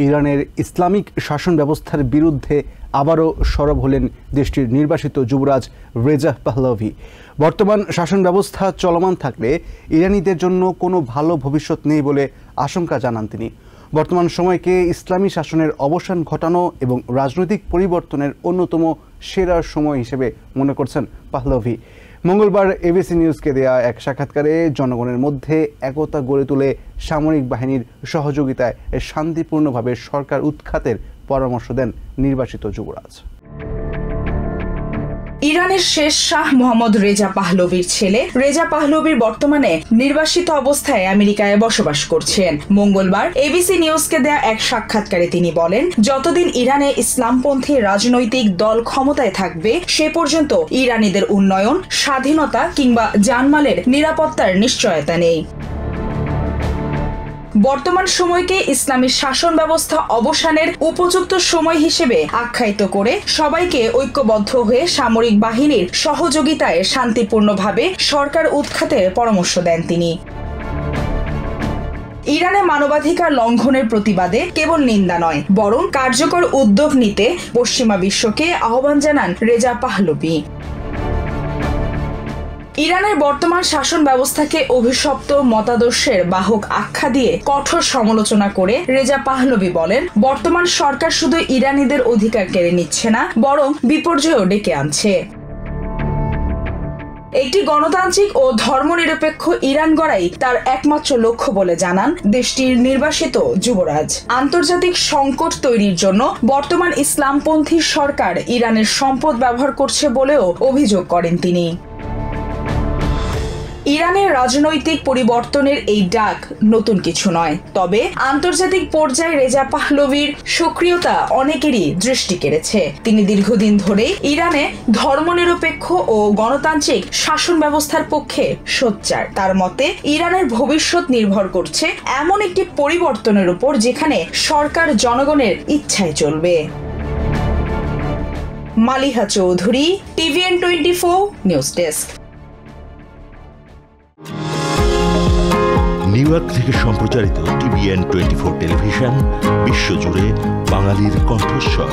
ইরানের ইসলামিক শাসন ব্যবস্থার বিরুদ্ধে আবারও সরব হলেন দেশটির নির্বাসিত যুবরাজ রেজা পাহলভি। বর্তমান শাসন ব্যবস্থা চলমান থাকলে ইরানিদের জন্য কোনো ভালো ভবিষ্যৎ নেই বলে আশঙ্কা জানান তিনি। বর্তমান সময়কে ইসলামী শাসনের অবসান ঘটানো এবং রাজনৈতিক পরিবর্তনের অন্যতম সেরা সময় হিসেবে মনে করছেন পাহলভি। মঙ্গলবার এবিসি নিউজকে দেয়া এক সাক্ষাৎকারে জনগণের মধ্যে একতা গড়ে তুলে সামরিক বাহিনীর সহযোগিতায় শান্তিপূর্ণভাবে সরকার উৎখাতের পরামর্শ দেন নির্বাসিত যুবরাজ। ইরানের শেষ শাহ মোহাম্মদ রেজা পাহলভির ছেলে রেজা পাহলভি বর্তমানে নির্বাসিত অবস্থায় আমেরিকায় বসবাস করছেন। মঙ্গলবার এবিসি নিউজকে দেয়া এক সাক্ষাৎকারে তিনি বলেন, যতদিন ইরানে ইসলামপন্থী রাজনৈতিক দল ক্ষমতায় থাকবে সে পর্যন্ত ইরানিদের উন্নয়ন, স্বাধীনতা কিংবা জানমালের নিরাপত্তার নিশ্চয়তা নেই। বর্তমান সময়কে ইসলামী শাসন ব্যবস্থা অবসানের উপযুক্ত সময় হিসেবে আখ্যায়িত করে সবাইকে ঐক্যবদ্ধ হয়ে সামরিক বাহিনীর সহযোগিতায় শান্তিপূর্ণভাবে সরকার উৎখাতের পরামর্শ দেন তিনি। ইরানে মানবাধিকার লঙ্ঘনের প্রতিবাদে কেবল নিন্দা নয়, বরং কার্যকর উদ্যোগ নিতে পশ্চিমা বিশ্বকে আহ্বান জানান রেজা পাহলভি। ইরানের বর্তমান শাসন ব্যবস্থাকে অভিশপ্ত মতাদর্শের বাহক আখ্যা দিয়ে কঠোর সমালোচনা করে রেজা পাহলভি বলেন, বর্তমান সরকার শুধু ইরানিদের অধিকার কেড়ে নিচ্ছে না, বরং বিপর্যয়ও ডেকে আনছে। একটি গণতান্ত্রিক ও ধর্মনিরপেক্ষ ইরান গড়াই তার একমাত্র লক্ষ্য বলে জানান দেশটির নির্বাসিত যুবরাজ। আন্তর্জাতিক সংকট তৈরির জন্য বর্তমান ইসলামপন্থী সরকার ইরানের সম্পদ ব্যবহার করছে বলেও অভিযোগ করেন তিনি। ইরানের রাজনৈতিক পরিবর্তনের এই ডাক নতুন কিছু নয়, তবে আন্তর্জাতিক পর্যায়ে রেজা পাহলভির সক্রিয়তা অনেকেরই দৃষ্টি কেড়েছে। তিনি দীর্ঘদিন ধরে ইরানে ধর্মনিরপেক্ষ ও গণতান্ত্রিক শাসন ব্যবস্থার পক্ষে সোচ্চার। তার মতে, ইরানের ভবিষ্যৎ নির্ভর করছে এমন একটি পরিবর্তনের উপর যেখানে সরকার জনগণের ইচ্ছায় চলবে। Maliha Chowdhury, TVN24 news desk. New York থেকে সম্প্রচারিত TVN24 টেলিভিশন বিশ্বজুড়ে বাঙালির কণ্ঠস্বর।